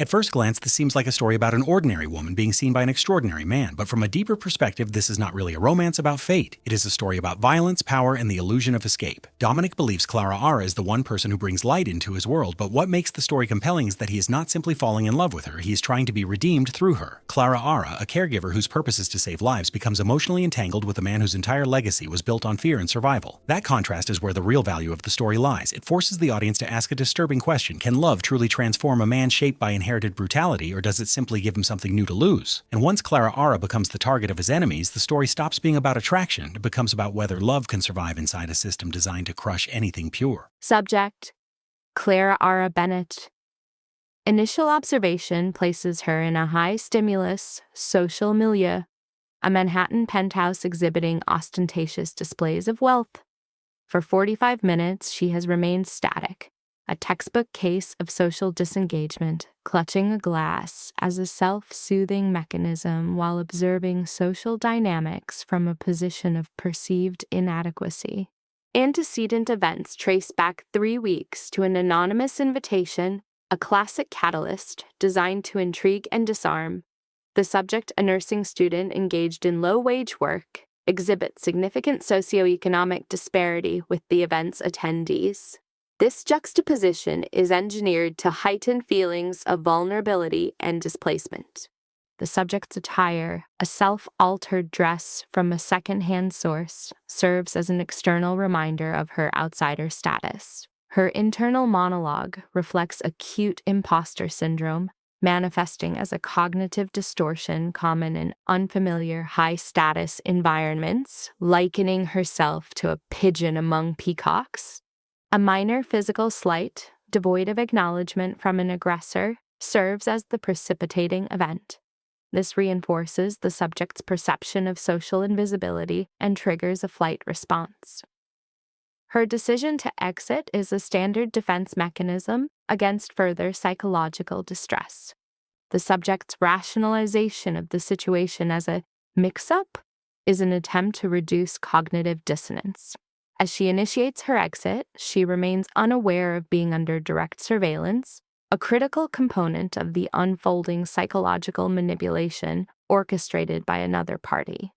At first glance, this seems like a story about an ordinary woman being seen by an extraordinary man, but from a deeper perspective, this is not really a romance about fate. It is a story about violence, power, and the illusion of escape. Dominic believes Clara is the one person who brings light into his world, but what makes the story compelling is that he is not simply falling in love with her, he is trying to be redeemed through her. Clara, a caregiver whose purpose is to save lives, becomes emotionally entangled with a man whose entire legacy was built on fear and survival. That contrast is where the real value of the story lies. It forces the audience to ask a disturbing question: can love truly transform a man shaped by inherited brutality, or does it simply give him something new to lose? And once Clara becomes the target of his enemies, the story stops being about attraction. It becomes about whether love can survive inside a system designed to crush anything pure. Subject: Clara Bennett. Initial observation places her in a high-stimulus social milieu, a Manhattan penthouse exhibiting ostentatious displays of wealth. For 45 minutes, she has remained static, a textbook case of social disengagement, clutching a glass as a self-soothing mechanism while observing social dynamics from a position of perceived inadequacy. Antecedent events trace back 3 weeks to an anonymous invitation, a classic catalyst designed to intrigue and disarm. The subject, a nursing student engaged in low-wage work, exhibits significant socioeconomic disparity with the event's attendees. This juxtaposition is engineered to heighten feelings of vulnerability and displacement. The subject's attire, a self-altered dress from a second-hand source, serves as an external reminder of her outsider status. Her internal monologue reflects acute imposter syndrome, manifesting as a cognitive distortion common in unfamiliar, high-status environments, likening herself to a pigeon among peacocks. A minor physical slight, devoid of acknowledgement from an aggressor, serves as the precipitating event. This reinforces the subject's perception of social invisibility and triggers a flight response. Her decision to exit is a standard defense mechanism against further psychological distress. The subject's rationalization of the situation as a mix-up is an attempt to reduce cognitive dissonance. As she initiates her exit, she remains unaware of being under direct surveillance, a critical component of the unfolding psychological manipulation orchestrated by another party.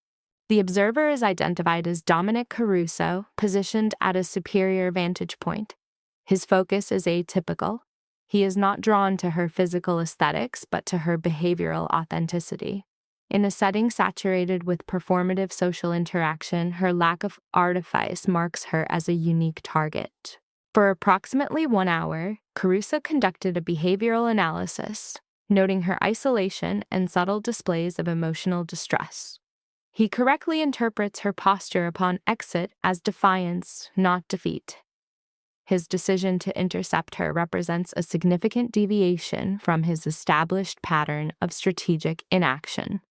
The observer is identified as Dominic Caruso, positioned at a superior vantage point. His focus is atypical. He is not drawn to her physical aesthetics, but to her behavioral authenticity. In a setting saturated with performative social interaction, her lack of artifice marks her as a unique target. For approximately 1 hour, Caruso conducted a behavioral analysis, noting her isolation and subtle displays of emotional distress. He correctly interprets her posture upon exit as defiance, not defeat. His decision to intercept her represents a significant deviation from his established pattern of strategic inaction.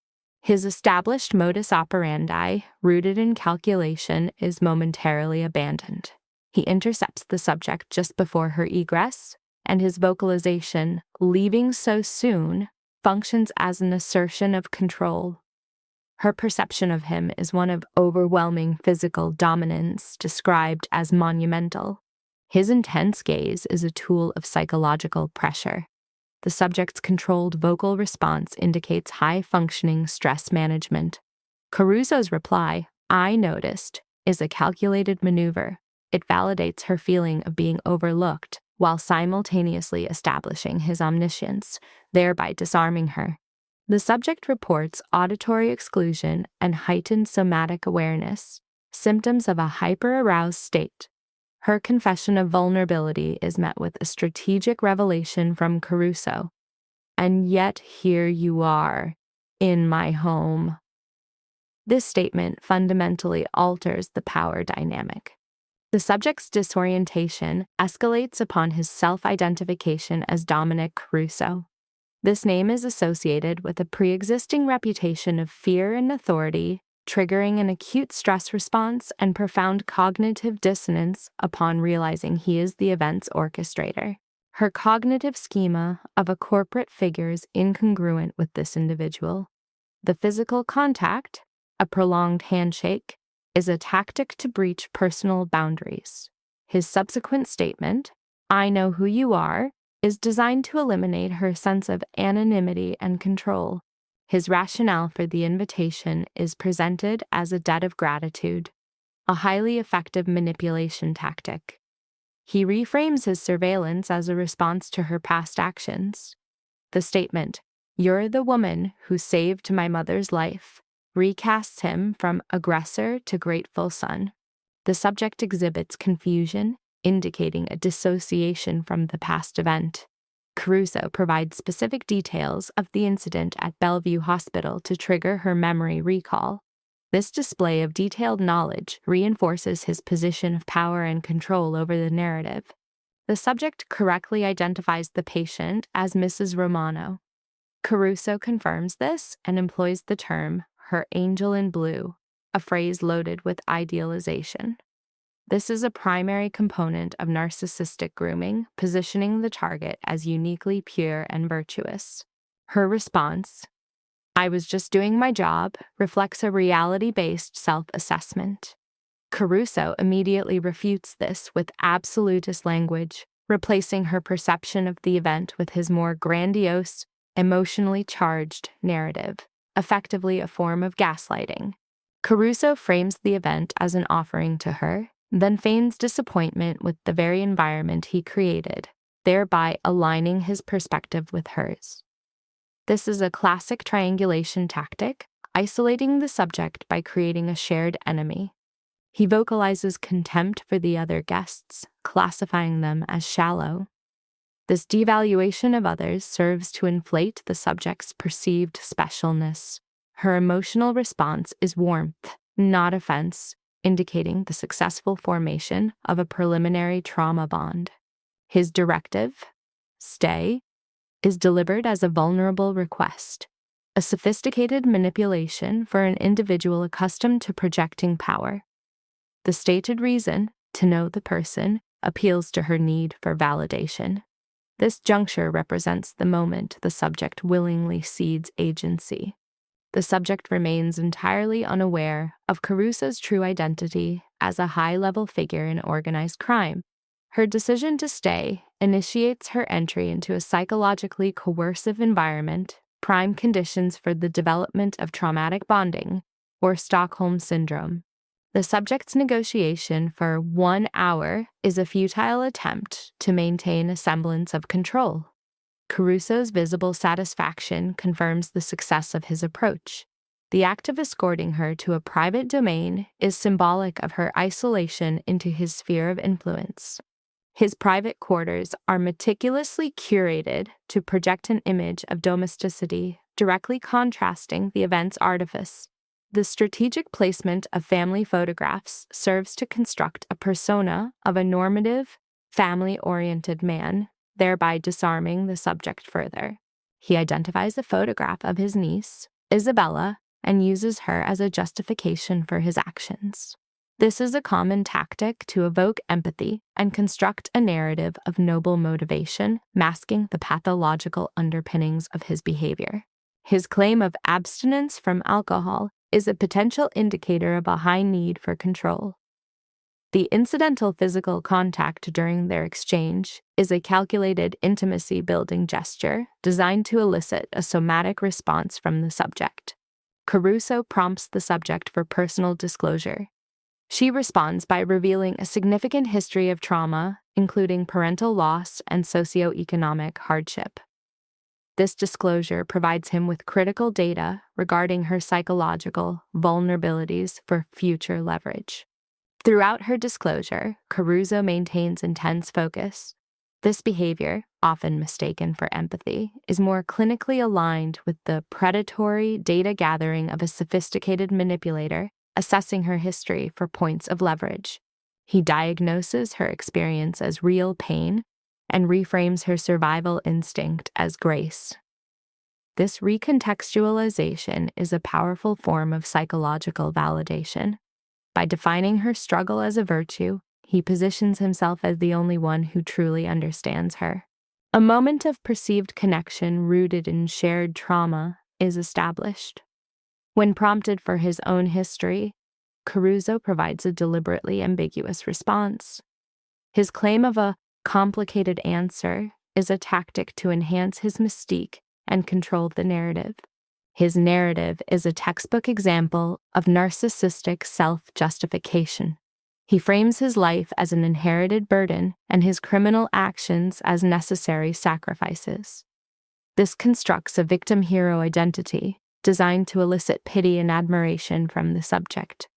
His established modus operandi, rooted in calculation, is momentarily abandoned. He intercepts the subject just before her egress, and his vocalization, "leaving so soon," functions as an assertion of control. Her perception of him is one of overwhelming physical dominance, described as monumental. His intense gaze is a tool of psychological pressure. The subject's controlled vocal response indicates high-functioning stress management. Caruso's reply, "I noticed," is a calculated maneuver. It validates her feeling of being overlooked while simultaneously establishing his omniscience, thereby disarming her. The subject reports auditory exclusion and heightened somatic awareness, symptoms of a hyper-aroused state. Her confession of vulnerability is met with a strategic revelation from Caruso. "And yet here you are, in my home." This statement fundamentally alters the power dynamic. The subject's disorientation escalates upon his self-identification as Dominic Caruso. This name is associated with a pre-existing reputation of fear and authority, triggering an acute stress response and profound cognitive dissonance upon realizing he is the event's orchestrator. Her cognitive schema of a corporate figure is incongruent with this individual. The physical contact, a prolonged handshake, is a tactic to breach personal boundaries. His subsequent statement, "I know who you are," is designed to eliminate her sense of anonymity and control. His rationale for the invitation is presented as a debt of gratitude, a highly effective manipulation tactic. He reframes his surveillance as a response to her past actions. The statement, "You're the woman who saved my mother's life," recasts him from aggressor to grateful son. The subject exhibits confusion, indicating a dissociation from the past event. Caruso provides specific details of the incident at Bellevue Hospital to trigger her memory recall. This display of detailed knowledge reinforces his position of power and control over the narrative. The subject correctly identifies the patient as Mrs. Romano. Caruso confirms this and employs the term, "her angel in blue," a phrase loaded with idealization. This is a primary component of narcissistic grooming, positioning the target as uniquely pure and virtuous. Her response, "I was just doing my job," reflects a reality-based self-assessment. Caruso immediately refutes this with absolutist language, replacing her perception of the event with his more grandiose, emotionally charged narrative, effectively a form of gaslighting. Caruso frames the event as an offering to her, then feigns disappointment with the very environment he created, thereby aligning his perspective with hers. This is a classic triangulation tactic, isolating the subject by creating a shared enemy. He vocalizes contempt for the other guests, classifying them as shallow. This devaluation of others serves to inflate the subject's perceived specialness. Her emotional response is warmth, not offense, indicating the successful formation of a preliminary trauma bond. His directive, "Stay," is delivered as a vulnerable request, a sophisticated manipulation for an individual accustomed to projecting power. The stated reason, to know the person, appeals to her need for validation. This juncture represents the moment the subject willingly cedes agency. The subject remains entirely unaware of Caruso's true identity as a high-level figure in organized crime. Her decision to stay initiates her entry into a psychologically coercive environment, prime conditions for the development of traumatic bonding, or Stockholm Syndrome. The subject's negotiation for 1 hour is a futile attempt to maintain a semblance of control. Caruso's visible satisfaction confirms the success of his approach. The act of escorting her to a private domain is symbolic of her isolation into his sphere of influence. His private quarters are meticulously curated to project an image of domesticity, directly contrasting the event's artifice. The strategic placement of family photographs serves to construct a persona of a normative, family-oriented man, thereby disarming the subject further. He identifies a photograph of his niece, Isabella, and uses her as a justification for his actions. This is a common tactic to evoke empathy and construct a narrative of noble motivation, masking the pathological underpinnings of his behavior. His claim of abstinence from alcohol is a potential indicator of a high need for control. The incidental physical contact during their exchange is a calculated intimacy-building gesture designed to elicit a somatic response from the subject. Caruso prompts the subject for personal disclosure. She responds by revealing a significant history of trauma, including parental loss and socioeconomic hardship. This disclosure provides him with critical data regarding her psychological vulnerabilities for future leverage. Throughout her disclosure, Caruso maintains intense focus. This behavior, often mistaken for empathy, is more clinically aligned with the predatory data gathering of a sophisticated manipulator, assessing her history for points of leverage. He diagnoses her experience as real pain and reframes her survival instinct as grace. This recontextualization is a powerful form of psychological validation. By defining her struggle as a virtue, he positions himself as the only one who truly understands her. A moment of perceived connection rooted in shared trauma is established. When prompted for his own history, Caruso provides a deliberately ambiguous response. His claim of a complicated answer is a tactic to enhance his mystique and control the narrative. His narrative is a textbook example of narcissistic self-justification. He frames his life as an inherited burden and his criminal actions as necessary sacrifices. This constructs a victim-hero identity designed to elicit pity and admiration from the subject.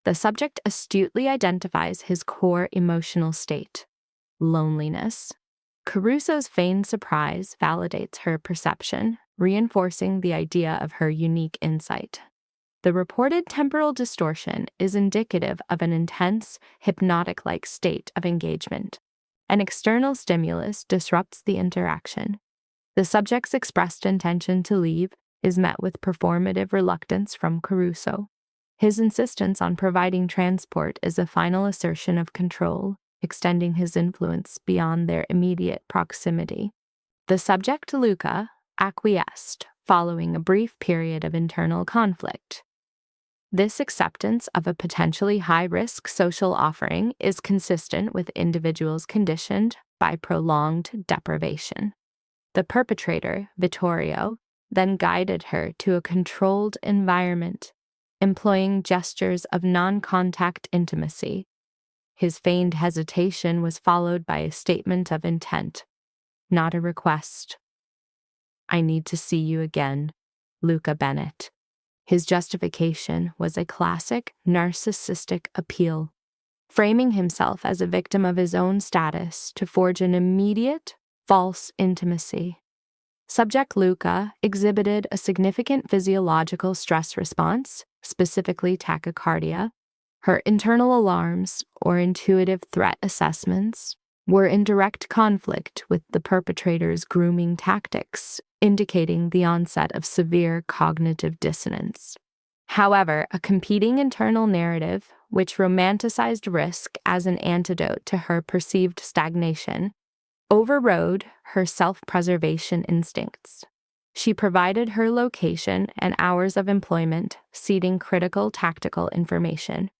The subject astutely identifies his core emotional state, loneliness. Caruso's feigned surprise validates her perception, reinforcing the idea of her unique insight. The reported temporal distortion is indicative of an intense, hypnotic-like state of engagement. An external stimulus disrupts the interaction. The subject's expressed intention to leave is met with performative reluctance from Caruso. His insistence on providing transport is a final assertion of control, extending his influence beyond their immediate proximity. The subject, Luca, acquiesced following a brief period of internal conflict. This acceptance of a potentially high-risk social offering is consistent with individuals conditioned by prolonged deprivation. The perpetrator, Vittorio, then guided her to a controlled environment, employing gestures of non-contact intimacy. His feigned hesitation was followed by a statement of intent, not a request. "I need to see you again, Luca Bennett." His justification was a classic narcissistic appeal, framing himself as a victim of his own status to forge an immediate, false intimacy. Subject Luca exhibited a significant physiological stress response, specifically tachycardia. Her internal alarms, or intuitive threat assessments, were in direct conflict with the perpetrator's grooming tactics, indicating the onset of severe cognitive dissonance. However, a competing internal narrative, which romanticized risk as an antidote to her perceived stagnation, overrode her self-preservation instincts. She provided her location and hours of employment, ceding critical tactical information.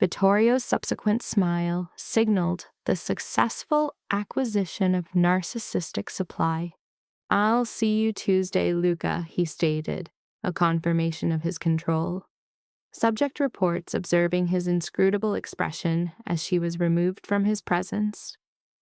Vittorio's subsequent smile signaled the successful acquisition of narcissistic supply. "I'll see you Tuesday, Luca," he stated, a confirmation of his control. Subject reports observing his inscrutable expression as she was removed from his presence.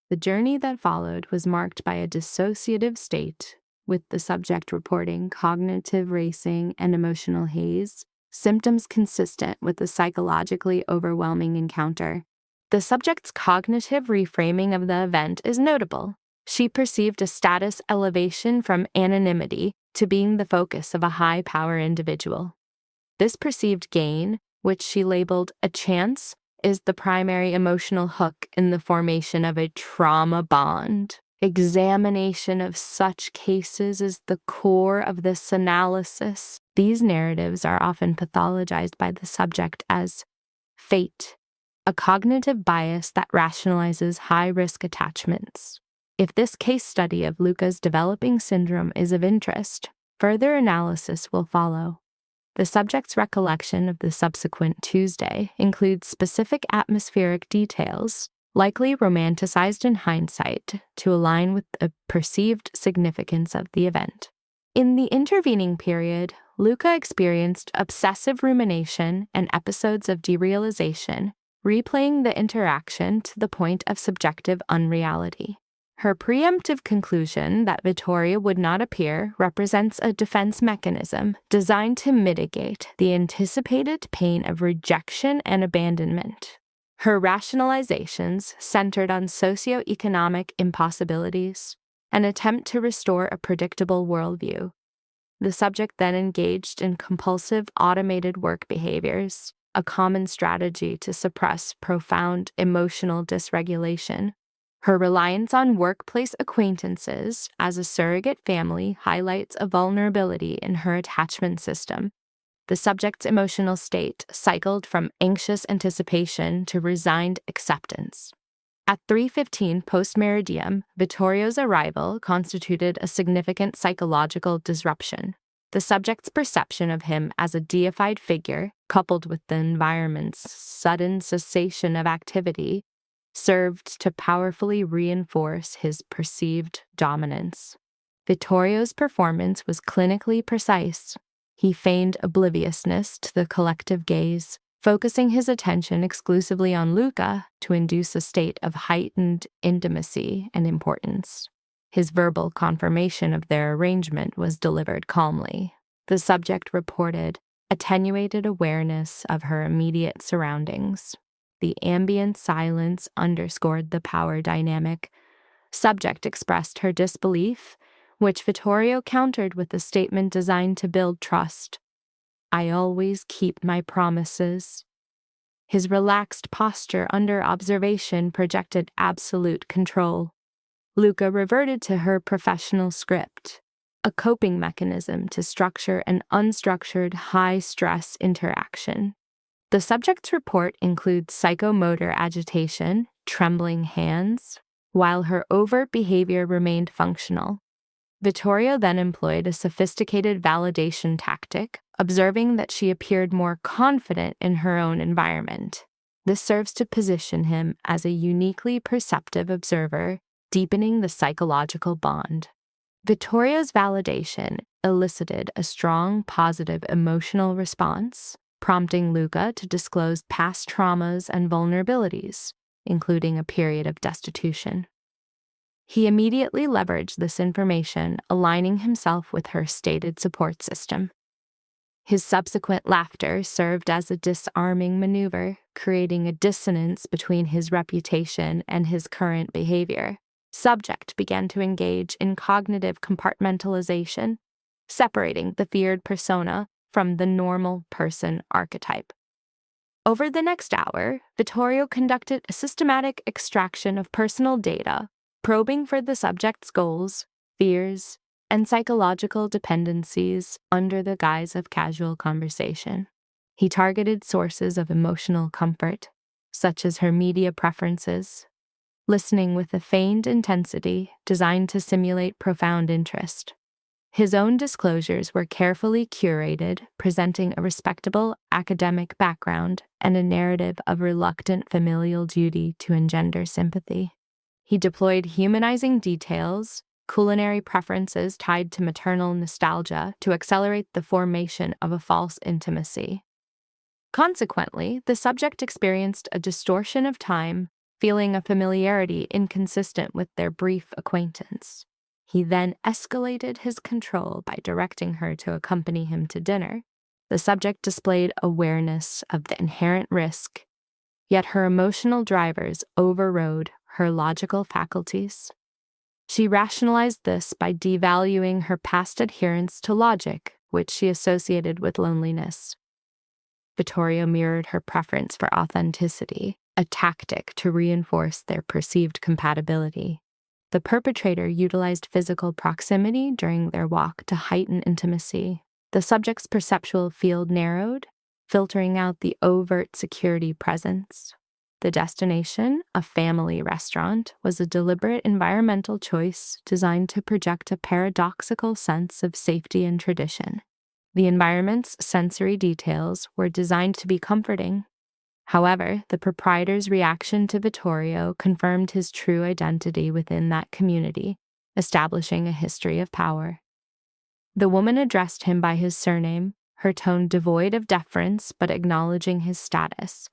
The journey that followed was marked by a dissociative state, with the subject reporting cognitive racing and emotional haze, symptoms consistent with the psychologically overwhelming encounter. The subject's cognitive reframing of the event is notable. She perceived a status elevation from anonymity to being the focus of a high-power individual. This perceived gain, which she labeled a chance, is the primary emotional hook in the formation of a trauma bond. Examination of such cases is the core of this analysis. These narratives are often pathologized by the subject as fate, a cognitive bias that rationalizes high-risk attachments. If this case study of Luca's developing syndrome is of interest, further analysis will follow. The subject's recollection of the subsequent Tuesday includes specific atmospheric details, likely romanticized in hindsight, to align with the perceived significance of the event. In the intervening period, Luca experienced obsessive rumination and episodes of derealization, replaying the interaction to the point of subjective unreality. Her preemptive conclusion that Vittorio would not appear represents a defense mechanism designed to mitigate the anticipated pain of rejection and abandonment. Her rationalizations centered on socioeconomic impossibilities, an attempt to restore a predictable worldview. The subject then engaged in compulsive automated work behaviors, a common strategy to suppress profound emotional dysregulation. Her reliance on workplace acquaintances as a surrogate family highlights a vulnerability in her attachment system. The subject's emotional state cycled from anxious anticipation to resigned acceptance. At 3:15 post-meridiem, Vittorio's arrival constituted a significant psychological disruption. The subject's perception of him as a deified figure, coupled with the environment's sudden cessation of activity, served to powerfully reinforce his perceived dominance. Vittorio's performance was clinically precise. He feigned obliviousness to the collective gaze, focusing his attention exclusively on Luca to induce a state of heightened intimacy and importance. His verbal confirmation of their arrangement was delivered calmly. The subject reported attenuated awareness of her immediate surroundings. The ambient silence underscored the power dynamic. Subject expressed her disbelief, which Vittorio countered with a statement designed to build trust. "I always keep my promises." His relaxed posture under observation projected absolute control. Luca reverted to her professional script, a coping mechanism to structure an unstructured, high-stress interaction. The subject's report includes psychomotor agitation, trembling hands, while her overt behavior remained functional. Vittorio then employed a sophisticated validation tactic, observing that she appeared more confident in her own environment. This serves to position him as a uniquely perceptive observer, deepening the psychological bond. Vittorio's validation elicited a strong, positive emotional response, prompting Luca to disclose past traumas and vulnerabilities, including a period of destitution. He immediately leveraged this information, aligning himself with her stated support system. His subsequent laughter served as a disarming maneuver, creating a dissonance between his reputation and his current behavior. Subject began to engage in cognitive compartmentalization, separating the feared persona from the normal person archetype. Over the next hour, Vittorio conducted a systematic extraction of personal data, probing for the subject's goals, fears, and psychological dependencies under the guise of casual conversation. He targeted sources of emotional comfort, such as her media preferences, listening with a feigned intensity designed to simulate profound interest. His own disclosures were carefully curated, presenting a respectable academic background and a narrative of reluctant familial duty to engender sympathy. He deployed humanizing details, culinary preferences tied to maternal nostalgia to accelerate the formation of a false intimacy. Consequently, the subject experienced a distortion of time, feeling a familiarity inconsistent with their brief acquaintance. He then escalated his control by directing her to accompany him to dinner. The subject displayed awareness of the inherent risk, yet her emotional drivers overrode her logical faculties. She rationalized this by devaluing her past adherence to logic, which she associated with loneliness. Vittorio mirrored her preference for authenticity, a tactic to reinforce their perceived compatibility. The perpetrator utilized physical proximity during their walk to heighten intimacy. The subject's perceptual field narrowed, filtering out the overt security presence. The destination, a family restaurant, was a deliberate environmental choice designed to project a paradoxical sense of safety and tradition. The environment's sensory details were designed to be comforting. However, the proprietor's reaction to Vittorio confirmed his true identity within that community, establishing a history of power. The woman addressed him by his surname, her tone devoid of deference but acknowledging his status.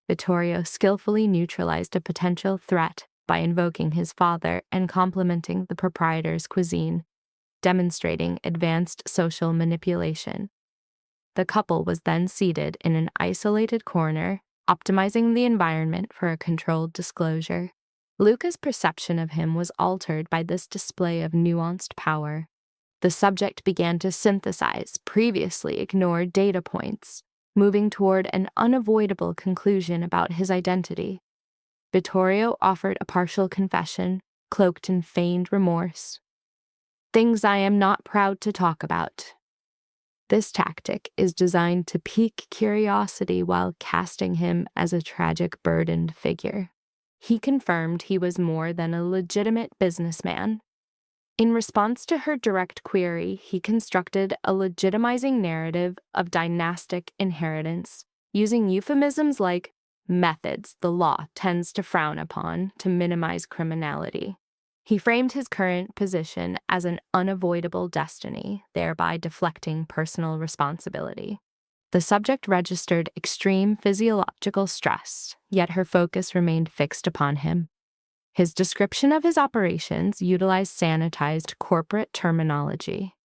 Vittorio skillfully neutralized a potential threat by invoking his father and complimenting the proprietor's cuisine, demonstrating advanced social manipulation. The couple was then seated in an isolated corner, optimizing the environment for a controlled disclosure. Luca's perception of him was altered by this display of nuanced power. The subject began to synthesize previously ignored data points, moving toward an unavoidable conclusion about his identity. Vittorio offered a partial confession, cloaked in feigned remorse. "Things I am not proud to talk about." This tactic is designed to pique curiosity while casting him as a tragic, burdened figure. He confirmed he was more than a legitimate businessman. In response to her direct query, he constructed a legitimizing narrative of dynastic inheritance, using euphemisms like methods the law tends to frown upon to minimize criminality. He framed his current position as an unavoidable destiny, thereby deflecting personal responsibility. The subject registered extreme physiological stress, yet her focus remained fixed upon him. His description of his operations utilized sanitized corporate terminology.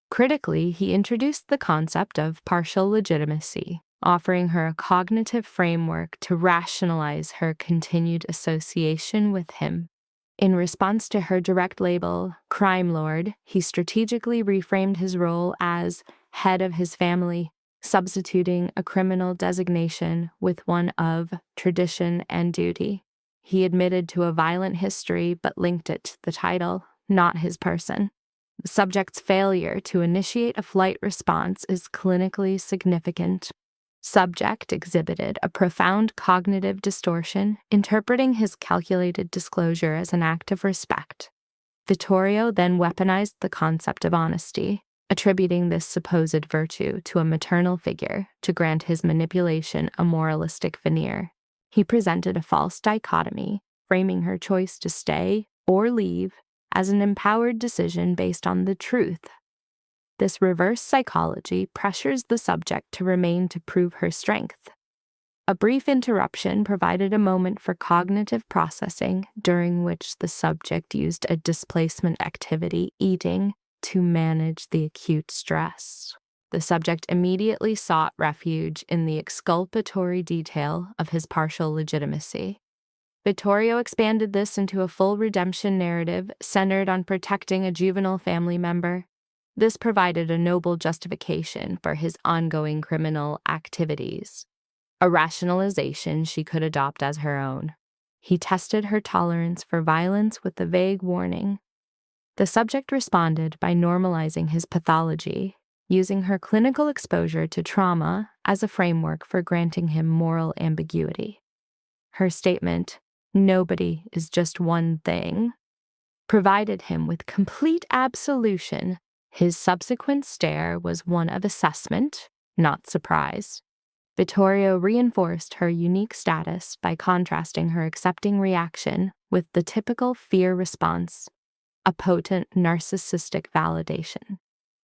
Critically, he introduced the concept of partial legitimacy, offering her a cognitive framework to rationalize her continued association with him. In response to her direct label, crime lord, he strategically reframed his role as head of his family, substituting a criminal designation with one of tradition and duty. He admitted to a violent history but linked it to the title, not his person. The subject's failure to initiate a flight response is clinically significant. Subject exhibited a profound cognitive distortion, interpreting his calculated disclosure as an act of respect. Vittorio then weaponized the concept of honesty, attributing this supposed virtue to a maternal figure to grant his manipulation a moralistic veneer. He presented a false dichotomy, framing her choice to stay or leave as an empowered decision based on the truth. This reverse psychology pressures the subject to remain to prove her strength. A brief interruption provided a moment for cognitive processing, during which the subject used a displacement activity, eating, to manage the acute stress. The subject immediately sought refuge in the exculpatory detail of his partial legitimacy. Vittorio expanded this into a full redemption narrative centered on protecting a juvenile family member. This provided a noble justification for his ongoing criminal activities, a rationalization she could adopt as her own. He tested her tolerance for violence with the vague warning. The subject responded by normalizing his pathology, using her clinical exposure to trauma as a framework for granting him moral ambiguity. Her statement, "Nobody is just one thing," provided him with complete absolution. His subsequent stare was one of assessment, not surprise. Vittorio reinforced her unique status by contrasting her accepting reaction with the typical fear response, a potent narcissistic validation.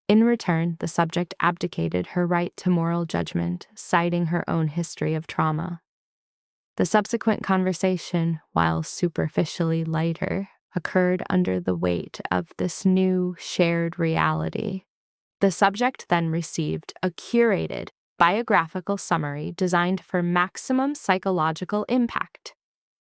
In return, the subject abdicated her right to moral judgment, citing her own history of trauma. The subsequent conversation, while superficially lighter, occurred under the weight of this new shared reality. The subject then received a curated biographical summary designed for maximum psychological impact: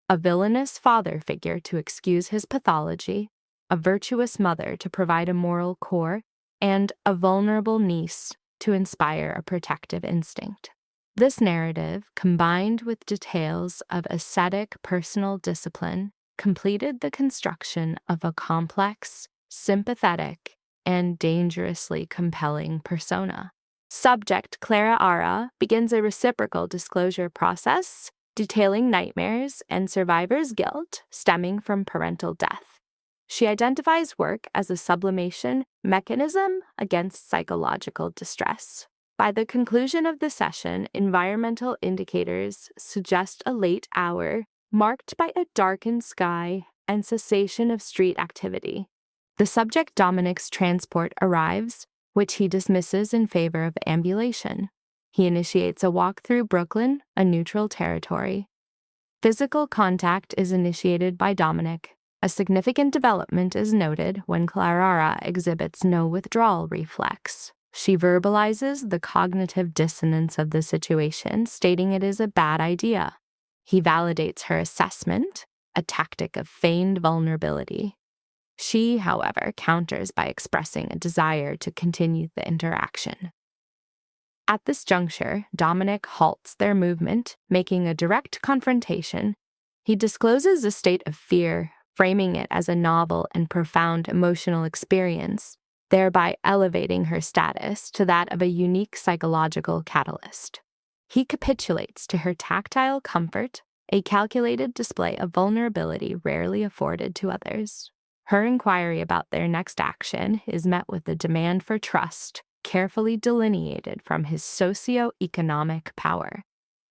a villainous father figure to excuse his pathology, a virtuous mother to provide a moral core, and a vulnerable niece to inspire a protective instinct. This narrative, combined with details of ascetic personal discipline, completed the construction of a complex, sympathetic, and dangerously compelling persona. Subject Clara begins a reciprocal disclosure process, detailing nightmares and survivors' guilt stemming from parental death. She identifies work as a sublimation mechanism against psychological distress. By the conclusion of the session, environmental indicators suggest a late hour, marked by a darkened sky and cessation of street activity. The subject Dominic's transport arrives, which he dismisses in favor of ambulation. He initiates a walk through Brooklyn, a neutral territory. Physical contact is initiated by Dominic. A significant development is noted when Clara exhibits no withdrawal reflex. She verbalizes the cognitive dissonance of the situation, stating it is a bad idea. He validates her assessment, a tactic of feigned vulnerability. She, however, counters by expressing a desire to continue the interaction. At this juncture, Dominic halts their movement, making a direct confrontation. He discloses a state of fear, framing it as a novel and profound emotional experience, thereby elevating her status to that of a unique psychological catalyst. He capitulates to her tactile comfort, a calculated display of vulnerability rarely afforded to others. Her inquiry about their next action is met with a demand for trust, carefully delineated from his socio-economic power.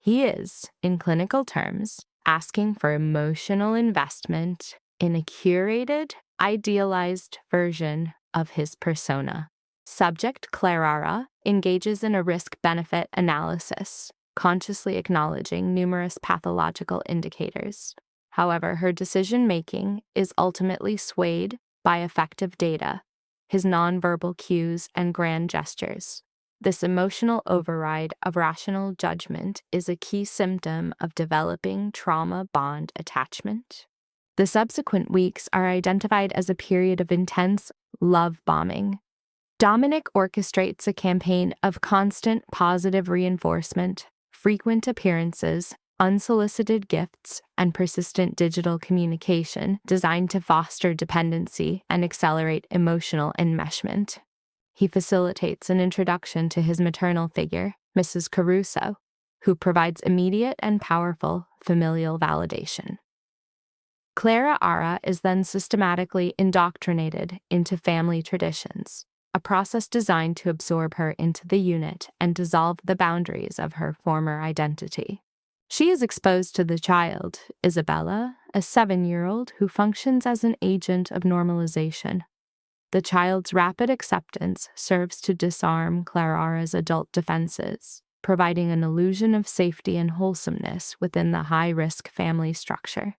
He is, in clinical terms, asking for emotional investment in a curated, idealized version of his persona. Subject Clara engages in a risk-benefit analysis, consciously acknowledging numerous pathological indicators. However, her decision-making is ultimately swayed by affective data, his nonverbal cues, and grand gestures. This emotional override of rational judgment is a key symptom of developing trauma bond attachment. The subsequent weeks are identified as a period of intense love bombing. Dominic orchestrates a campaign of constant positive reinforcement, frequent appearances, unsolicited gifts, and persistent digital communication designed to foster dependency and accelerate emotional enmeshment. He facilitates an introduction to his maternal figure, Mrs. Caruso, who provides immediate and powerful familial validation. Clara is then systematically indoctrinated into family traditions, a process designed to absorb her into the unit and dissolve the boundaries of her former identity. She is exposed to the child, Isabella, a 7-year-old who functions as an agent of normalization. The child's rapid acceptance serves to disarm Clara's adult defenses, providing an illusion of safety and wholesomeness within the high-risk family structure.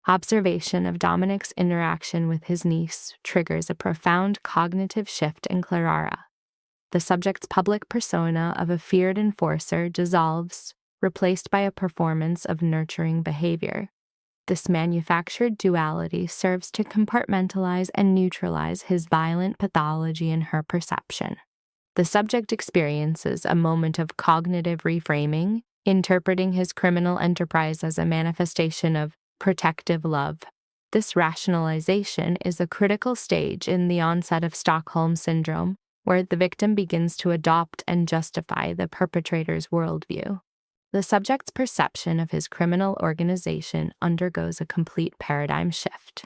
Observation of Dominic's interaction with his niece triggers a profound cognitive shift in Clara. The subject's public persona of a feared enforcer dissolves, replaced by a performance of nurturing behavior. This manufactured duality serves to compartmentalize and neutralize his violent pathology in her perception. The subject experiences a moment of cognitive reframing, interpreting his criminal enterprise as a manifestation of protective love. This rationalization is a critical stage in the onset of Stockholm Syndrome, where the victim begins to adopt and justify the perpetrator's worldview. The subject's perception of his criminal organization undergoes a complete paradigm shift.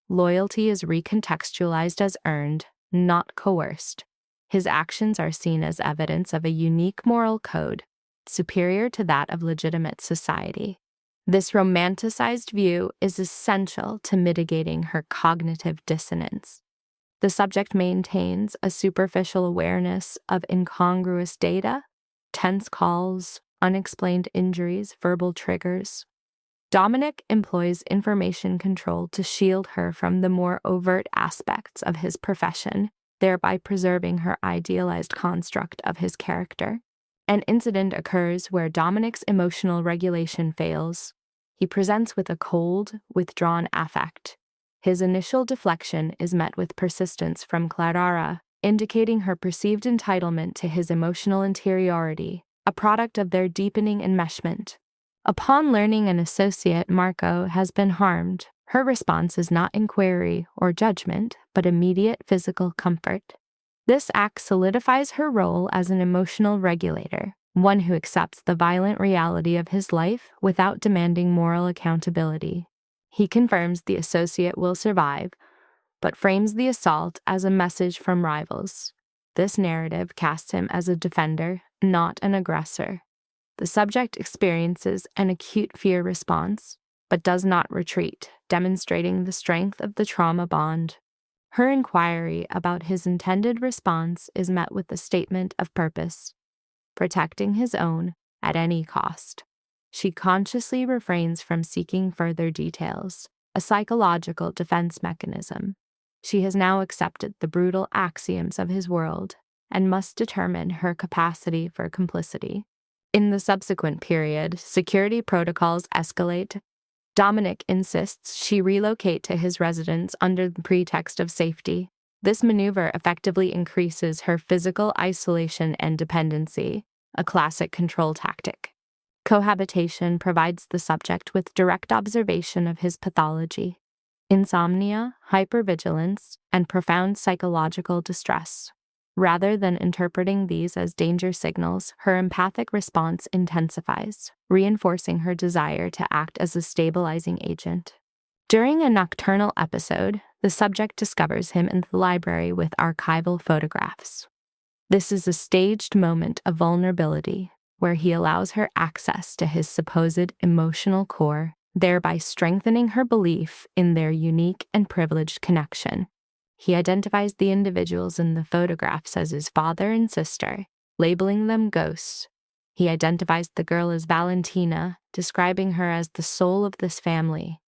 Loyalty is recontextualized as earned, not coerced. His actions are seen as evidence of a unique moral code, superior to that of legitimate society. This romanticized view is essential to mitigating her cognitive dissonance. The subject maintains a superficial awareness of incongruous data, tense calls, unexplained injuries, verbal triggers. Dominic employs information control to shield her from the more overt aspects of his profession, thereby preserving her idealized construct of his character. An incident occurs where Dominic's emotional regulation fails. He presents with a cold, withdrawn affect. His initial deflection is met with persistence from Clara, indicating her perceived entitlement to his emotional interiority, a product of their deepening enmeshment. Upon learning an associate, Marco, has been harmed, her response is not inquiry or judgment, but immediate physical comfort. This act solidifies her role as an emotional regulator, one who accepts the violent reality of his life without demanding moral accountability. He confirms the associate will survive, but frames the assault as a message from rivals. This narrative casts him as a defender, not an aggressor. The subject experiences an acute fear response, but does not retreat, demonstrating the strength of the trauma bond. Her inquiry about his intended response is met with a statement of purpose, protecting his own at any cost. She consciously refrains from seeking further details, a psychological defense mechanism. She has now accepted the brutal axioms of his world and must determine her capacity for complicity. In the subsequent period, security protocols escalate. Dominic insists she relocate to his residence under the pretext of safety. This maneuver effectively increases her physical isolation and dependency, a classic control tactic. Cohabitation provides the subject with direct observation of his pathology. Insomnia, hypervigilance, and profound psychological distress. Rather than interpreting these as danger signals, her empathic response intensifies, reinforcing her desire to act as a stabilizing agent. During a nocturnal episode, the subject discovers him in the library with archival photographs. This is a staged moment of vulnerability, where he allows her access to his supposed emotional core, thereby strengthening her belief in their unique and privileged connection. He identifies the individuals in the photographs as his father and sister, labeling them ghosts. He identifies the girl as Valentina, describing her as the soul of this family.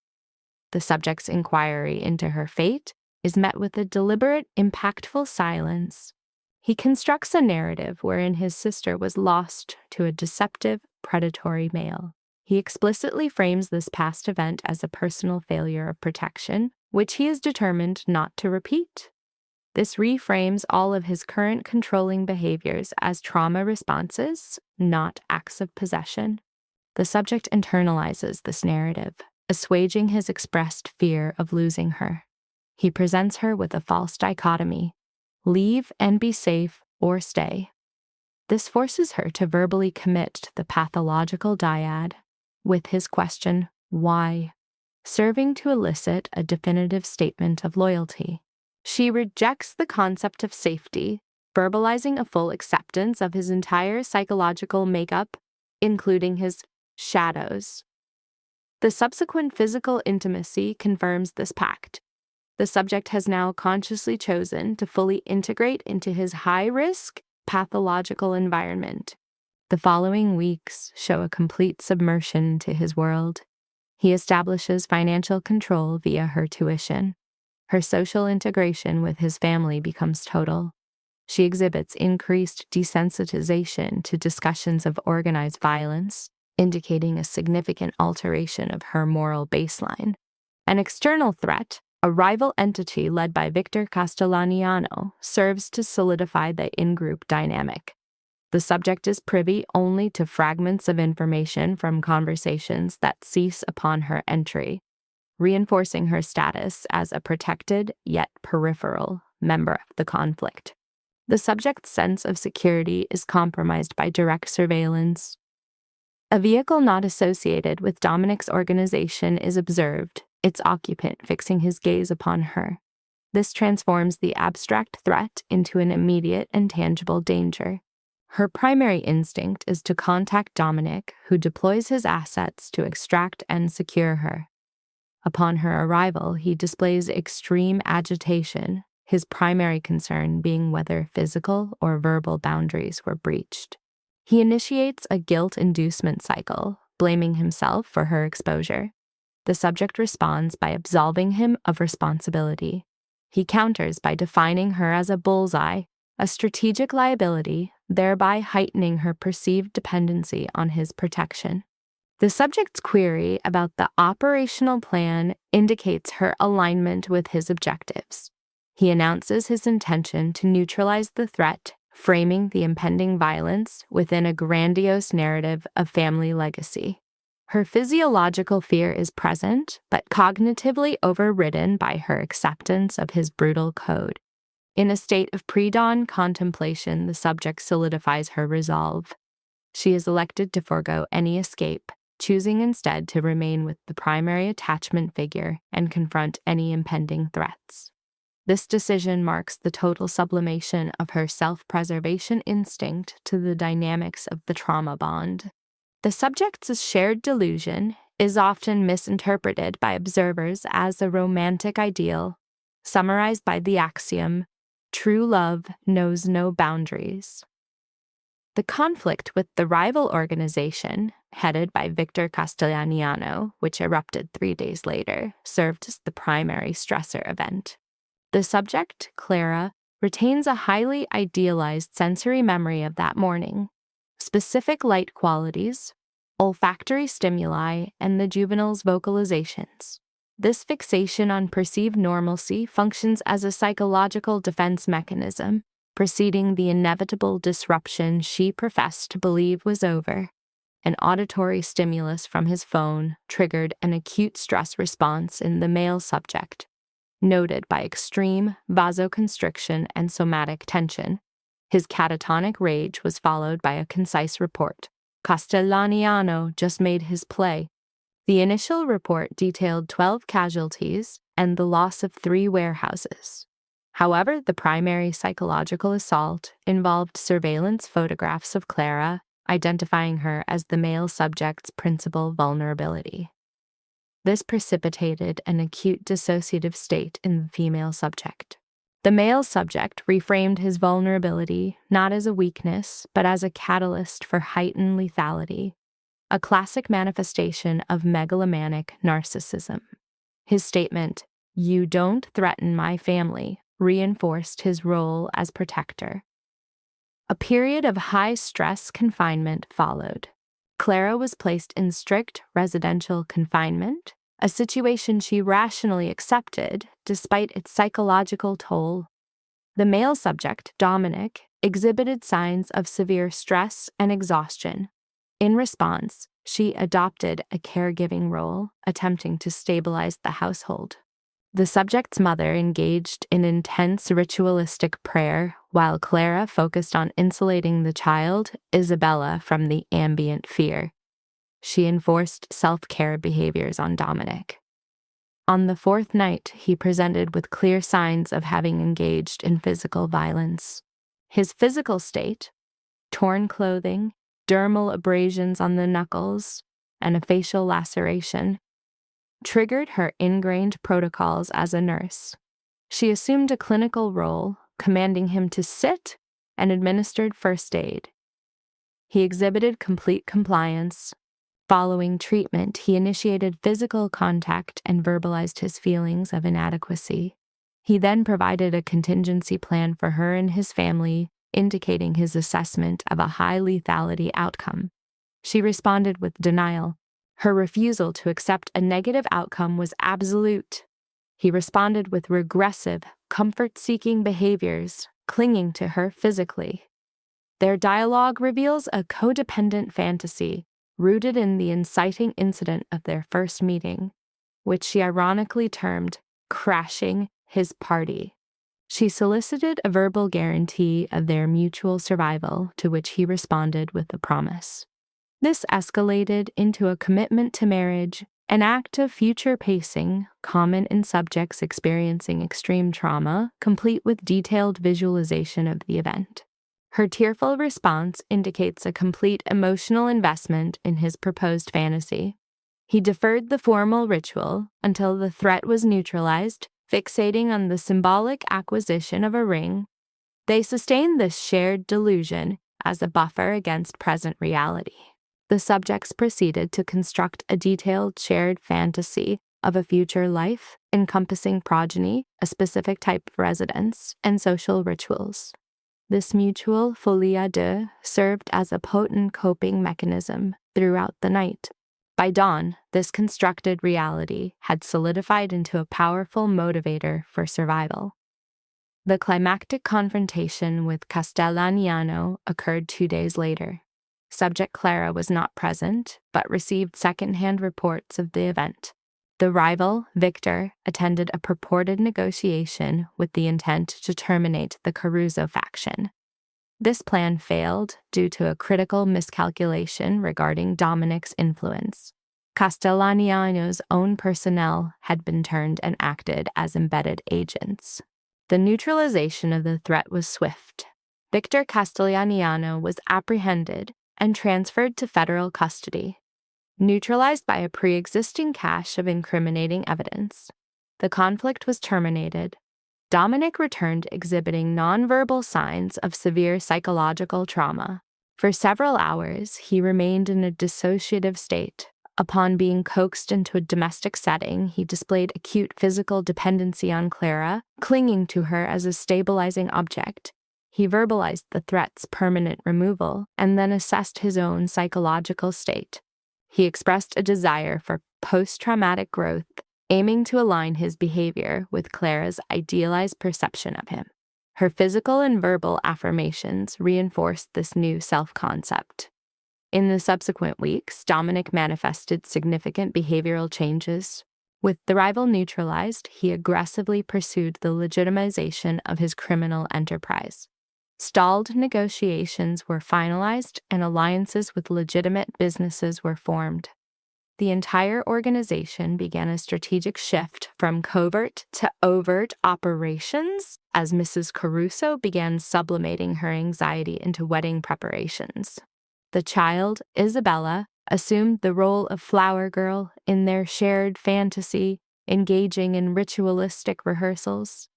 The subject's inquiry into her fate is met with a deliberate, impactful silence. He constructs a narrative wherein his sister was lost to a deceptive, predatory male. He explicitly frames this past event as a personal failure of protection, which he is determined not to repeat. This reframes all of his current controlling behaviors as trauma responses, not acts of possession. The subject internalizes this narrative, assuaging his expressed fear of losing her. He presents her with a false dichotomy: leave and be safe, or stay. This forces her to verbally commit to the pathological dyad, with his question, why, serving to elicit a definitive statement of loyalty. She rejects the concept of safety, verbalizing a full acceptance of his entire psychological makeup, including his shadows. The subsequent physical intimacy confirms this pact. The subject has now consciously chosen to fully integrate into his high-risk, pathological environment. The following weeks show a complete submersion to his world. He establishes financial control via her tuition. Her social integration with his family becomes total. She exhibits increased desensitization to discussions of organized violence, indicating a significant alteration of her moral baseline. An external threat, a rival entity led by Victor Castellaniano, serves to solidify the in-group dynamic. The subject is privy only to fragments of information from conversations that cease upon her entry, reinforcing her status as a protected yet peripheral member of the conflict. The subject's sense of security is compromised by direct surveillance. A vehicle not associated with Dominic's organization is observed, its occupant fixing his gaze upon her. This transforms the abstract threat into an immediate and tangible danger. Her primary instinct is to contact Dominic, who deploys his assets to extract and secure her. Upon her arrival, he displays extreme agitation, his primary concern being whether physical or verbal boundaries were breached. He initiates a guilt inducement cycle, blaming himself for her exposure. The subject responds by absolving him of responsibility. He counters by defining her as a bullseye, a strategic liability, thereby heightening her perceived dependency on his protection. The subject's query about the operational plan indicates her alignment with his objectives. He announces his intention to neutralize the threat, framing the impending violence within a grandiose narrative of family legacy. Her physiological fear is present, but cognitively overridden by her acceptance of his brutal code. In a state of pre-dawn contemplation, the subject solidifies her resolve. She is elected to forego any escape, choosing instead to remain with the primary attachment figure and confront any impending threats. This decision marks the total sublimation of her self-preservation instinct to the dynamics of the trauma bond. The subject's shared delusion is often misinterpreted by observers as a romantic ideal, summarized by the axiom, "True love knows no boundaries." The conflict with the rival organization, headed by Victor Castellaniano, which erupted 3 days later, served as the primary stressor event. The subject, Clara, retains a highly idealized sensory memory of that morning. Specific light qualities, olfactory stimuli, and the juvenile's vocalizations. This fixation on perceived normalcy functions as a psychological defense mechanism, preceding the inevitable disruption she professed to believe was over. An auditory stimulus from his phone triggered an acute stress response in the male subject, noted by extreme vasoconstriction and somatic tension. His catatonic rage was followed by a concise report. Castellaniano just made his play. The initial report detailed 12 casualties and the loss of 3 warehouses. However, the primary psychological assault involved surveillance photographs of Clara identifying her as the male subject's principal vulnerability. This precipitated an acute dissociative state in the female subject. The male subject reframed his vulnerability not as a weakness, but as a catalyst for heightened lethality, a classic manifestation of megalomaniac narcissism. His statement, "You don't threaten my family," reinforced his role as protector. A period of high-stress confinement followed. Clara was placed in strict residential confinement, a situation she rationally accepted despite its psychological toll. The male subject, Dominic, exhibited signs of severe stress and exhaustion. In response, she adopted a caregiving role, attempting to stabilize the household. The subject's mother engaged in intense ritualistic prayer, while Clara focused on insulating the child, Isabella, from the ambient fear. She enforced self-care behaviors on Dominic. On the fourth night, he presented with clear signs of having engaged in physical violence. His physical state, torn clothing, dermal abrasions on the knuckles, and a facial laceration, triggered her ingrained protocols as a nurse. She assumed a clinical role, commanding him to sit and administered first aid. He exhibited complete compliance. Following treatment, he initiated physical contact and verbalized his feelings of inadequacy. He then provided a contingency plan for her and his family, indicating his assessment of a high lethality outcome. She responded with denial. Her refusal to accept a negative outcome was absolute. He responded with regressive, comfort-seeking behaviors, clinging to her physically. Their dialogue reveals a codependent fantasy rooted in the inciting incident of their first meeting, which she ironically termed crashing his party. She solicited a verbal guarantee of their mutual survival, to which he responded with a promise. This escalated into a commitment to marriage, an act of future pacing common in subjects experiencing extreme trauma, complete with detailed visualization of the event. Her tearful response indicates a complete emotional investment in his proposed fantasy. He deferred the formal ritual until the threat was neutralized, fixating on the symbolic acquisition of a ring. They sustained this shared delusion as a buffer against present reality. The subjects proceeded to construct a detailed shared fantasy of a future life, encompassing progeny, a specific type of residence, and social rituals. This mutual folie à deux served as a potent coping mechanism throughout the night. By dawn, this constructed reality had solidified into a powerful motivator for survival. The climactic confrontation with Castellaniano occurred 2 days later. Subject Clara was not present, but received second-hand reports of the event. The rival, Victor, attended a purported negotiation with the intent to terminate the Caruso faction. This plan failed due to a critical miscalculation regarding Dominic's influence. Castellaniano's own personnel had been turned and acted as embedded agents. The neutralization of the threat was swift. Victor Castellaniano was apprehended and transferred to federal custody, neutralized by a pre-existing cache of incriminating evidence. The conflict was terminated. Dominic returned exhibiting nonverbal signs of severe psychological trauma. For several hours, he remained in a dissociative state. Upon being coaxed into a domestic setting, he displayed acute physical dependency on Clara, clinging to her as a stabilizing object. He verbalized the threat's permanent removal and then assessed his own psychological state. He expressed a desire for post-traumatic growth, aiming to align his behavior with Clara's idealized perception of him. Her physical and verbal affirmations reinforced this new self-concept. In the subsequent weeks, Dominic manifested significant behavioral changes. With the rival neutralized, he aggressively pursued the legitimization of his criminal enterprise. Stalled negotiations were finalized and alliances with legitimate businesses were formed. The entire organization began a strategic shift from covert to overt operations as Mrs. Caruso began sublimating her anxiety into wedding preparations. The child, Isabella, assumed the role of flower girl in their shared fantasy, engaging in ritualistic rehearsals.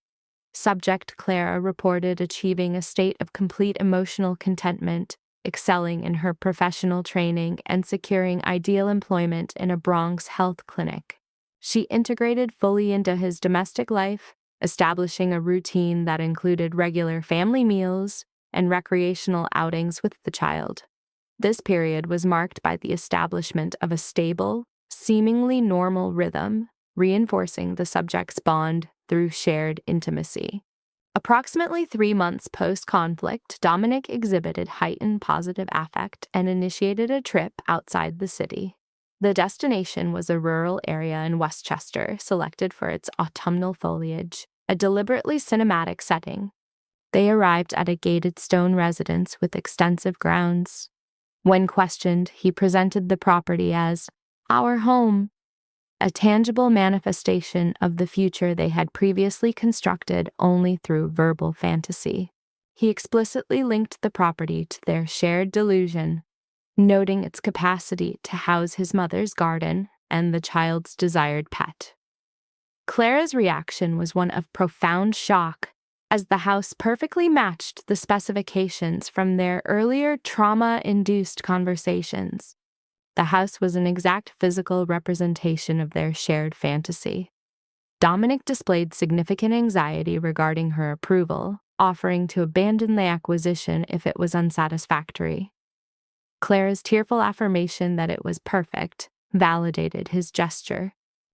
Subject Clara reported achieving a state of complete emotional contentment, excelling in her professional training, and securing ideal employment in a Bronx health clinic. She integrated fully into his domestic life, establishing a routine that included regular family meals and recreational outings with the child. This period was marked by the establishment of a stable, seemingly normal rhythm, reinforcing the subject's bond through shared intimacy. Approximately 3 months post-conflict, Dominic exhibited heightened positive affect and initiated a trip outside the city. The destination was a rural area in Westchester, selected for its autumnal foliage, a deliberately cinematic setting. They arrived at a gated stone residence with extensive grounds. When questioned, he presented the property as our home, a tangible manifestation of the future they had previously constructed only through verbal fantasy. He explicitly linked the property to their shared delusion, noting its capacity to house his mother's garden and the child's desired pet. Clara's reaction was one of profound shock, as the house perfectly matched the specifications from their earlier trauma-induced conversations. The house was an exact physical representation of their shared fantasy. Dominic displayed significant anxiety regarding her approval, offering to abandon the acquisition if it was unsatisfactory. Clara's tearful affirmation that it was perfect validated his gesture.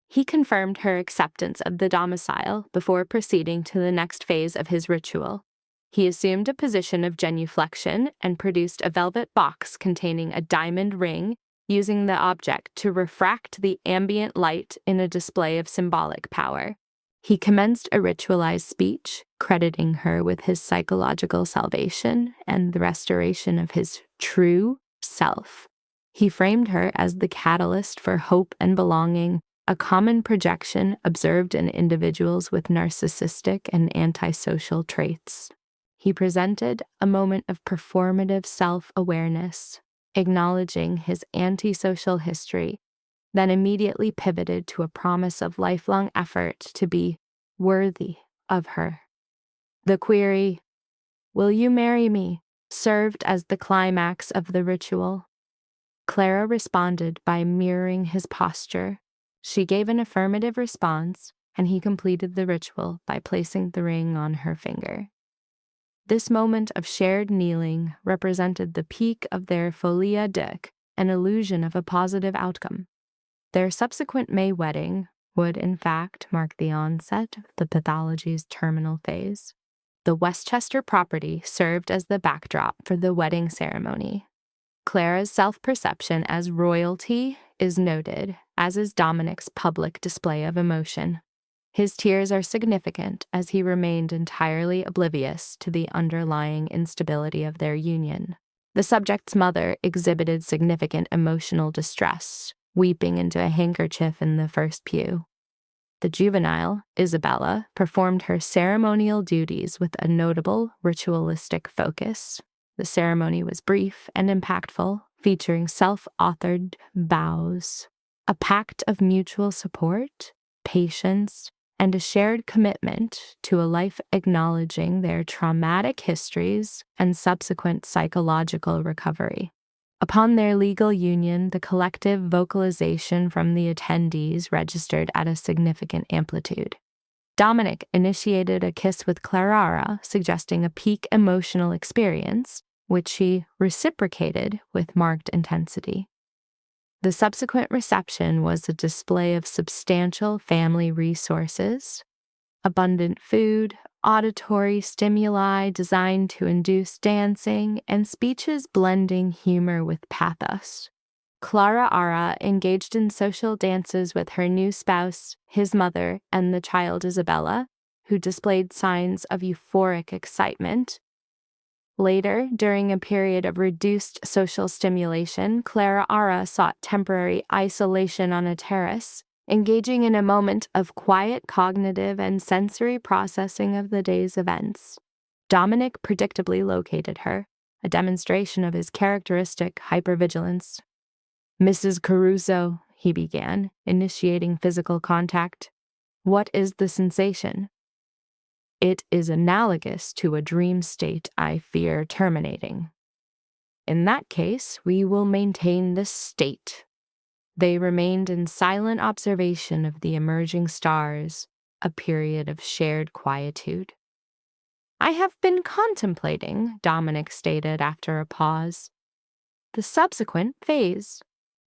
He confirmed her acceptance of the domicile before proceeding to the next phase of his ritual. He assumed a position of genuflection and produced a velvet box containing a diamond ring, using the object to refract the ambient light in a display of symbolic power. He commenced a ritualized speech, crediting her with his psychological salvation and the restoration of his true self. He framed her as the catalyst for hope and belonging, a common projection observed in individuals with narcissistic and antisocial traits. He presented a moment of performative self-awareness, acknowledging his antisocial history, then immediately pivoted to a promise of lifelong effort to be worthy of her. The query, "Will you marry me?" served as the climax of the ritual. Clara responded by mirroring his posture. She gave an affirmative response, and he completed the ritual by placing the ring on her finger. This moment of shared kneeling represented the peak of their folie à deux, an illusion of a positive outcome. Their subsequent May wedding would, in fact, mark the onset of the pathology's terminal phase. The Westchester property served as the backdrop for the wedding ceremony. Clara's self-perception as royalty is noted, as is Dominic's public display of emotion. His tears are significant as he remained entirely oblivious to the underlying instability of their union. The subject's mother exhibited significant emotional distress, weeping into a handkerchief in the first pew. The juvenile, Isabella, performed her ceremonial duties with a notable ritualistic focus. The ceremony was brief and impactful, featuring self-authored vows, a pact of mutual support, patience, and a shared commitment to a life acknowledging their traumatic histories and subsequent psychological recovery. Upon their legal union, the collective vocalization from the attendees registered at a significant amplitude. Dominic initiated a kiss with Clara, suggesting a peak emotional experience, which she reciprocated with marked intensity. The subsequent reception was a display of substantial family resources, abundant food, auditory stimuli designed to induce dancing, and speeches blending humor with pathos. Clara engaged in social dances with her new spouse, his mother, and the child Isabella, who displayed signs of euphoric excitement. Later, during a period of reduced social stimulation, Clara sought temporary isolation on a terrace, engaging in a moment of quiet cognitive and sensory processing of the day's events. Dominic predictably located her, a demonstration of his characteristic hypervigilance. "Mrs. Caruso," he began, initiating physical contact. "What is the sensation?" "It is analogous to a dream state I fear terminating." "In that case, we will maintain this state." They remained in silent observation of the emerging stars, a period of shared quietude. "I have been contemplating," Dominic stated after a pause, "the subsequent phase.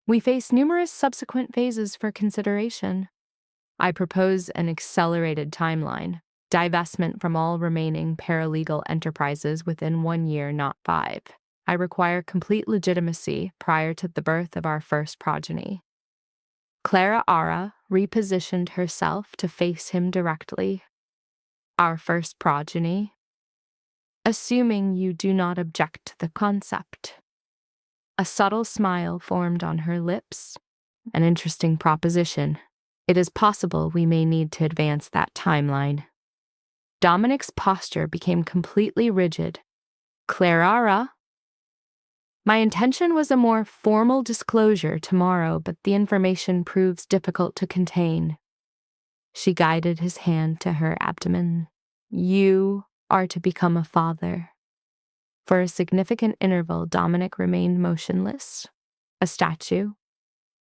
We face numerous subsequent phases for consideration. I propose an accelerated timeline, divestment from all remaining paralegal enterprises within 1 year, not 5. I require complete legitimacy prior to the birth of our first progeny." Clara Ara repositioned herself to face him directly. "Our first progeny? Assuming you do not object to the concept." A subtle smile formed on her lips. "An interesting proposition. It is possible we may need to advance that timeline." Dominic's posture became completely rigid. "Clara, my intention was a more formal disclosure tomorrow, but the information proves difficult to contain." She guided his hand to her abdomen. "You are to become a father." For a significant interval, Dominic remained motionless, a statue.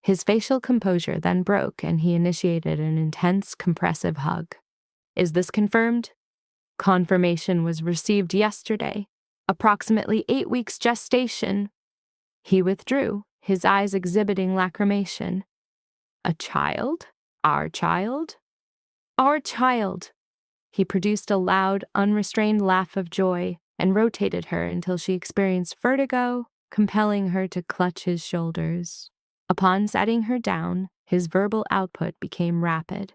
His facial composure then broke, and he initiated an intense, compressive hug. "Is this confirmed?" "Confirmation was received yesterday. Approximately 8 weeks gestation." He withdrew, his eyes exhibiting lacrimation. "A child? Our child?" "Our child." He produced a loud, unrestrained laugh of joy and rotated her until she experienced vertigo, compelling her to clutch his shoulders. Upon setting her down, his verbal output became rapid.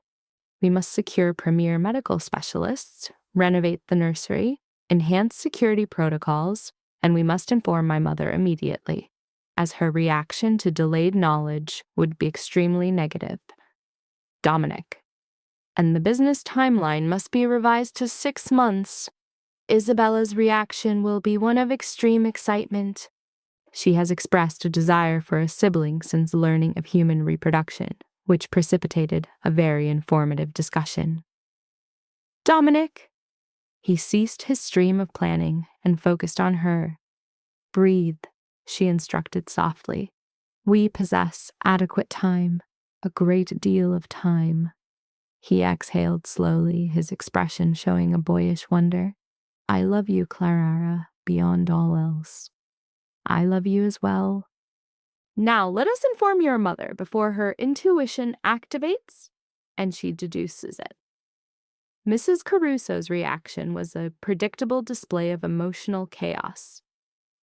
"We must secure premier medical specialists, renovate the nursery, enhance security protocols, and we must inform my mother immediately, as her reaction to delayed knowledge would be extremely negative." "Dominic. And the business timeline must be revised to 6 months. Isabella's reaction will be one of extreme excitement. She has expressed a desire for a sibling since learning of human reproduction, which precipitated a very informative discussion." "Dominic." He ceased his stream of planning and focused on her. "Breathe," she instructed softly. "We possess adequate time, a great deal of time." He exhaled slowly, his expression showing a boyish wonder. "I love you, Clara, beyond all else." "I love you as well." "Now let us inform your mother before her intuition activates and she deduces it." Mrs. Caruso's reaction was a predictable display of emotional chaos.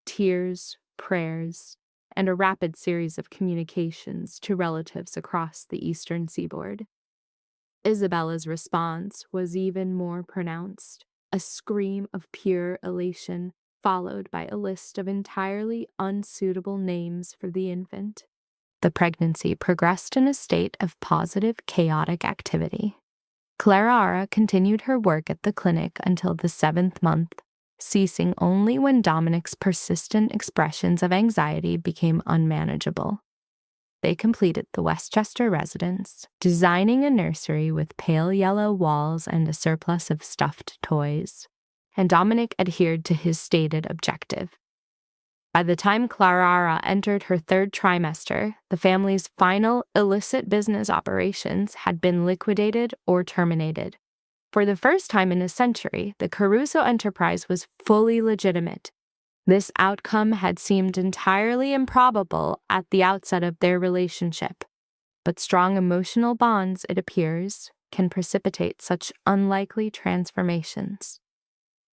Tears, prayers, and a rapid series of communications to relatives across the eastern seaboard. Isabella's response was even more pronounced, a scream of pure elation, followed by a list of entirely unsuitable names for the infant. The pregnancy progressed in a state of positive, chaotic activity. Clara continued her work at the clinic until the 7th month, ceasing only when Dominic's persistent expressions of anxiety became unmanageable. They completed the Westchester residence, designing a nursery with pale yellow walls and a surplus of stuffed toys, and Dominic adhered to his stated objective. By the time Clara entered her 3rd trimester, the family's final illicit business operations had been liquidated or terminated. For the first time in a century, the Caruso enterprise was fully legitimate. This outcome had seemed entirely improbable at the outset of their relationship, but strong emotional bonds, it appears, can precipitate such unlikely transformations.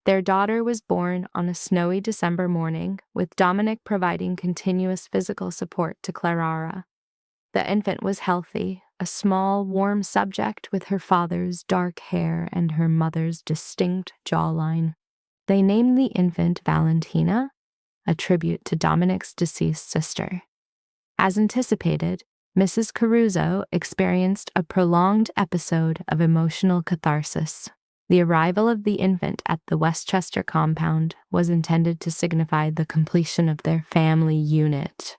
Their daughter was born on a snowy December morning, with Dominic providing continuous physical support to Clara. The infant was healthy, a small, warm subject with her father's dark hair and her mother's distinct jawline. They named the infant Valentina, a tribute to Dominic's deceased sister. As anticipated, Mrs. Caruso experienced a prolonged episode of emotional catharsis. The arrival of the infant at the Westchester compound was intended to signify the completion of their family unit.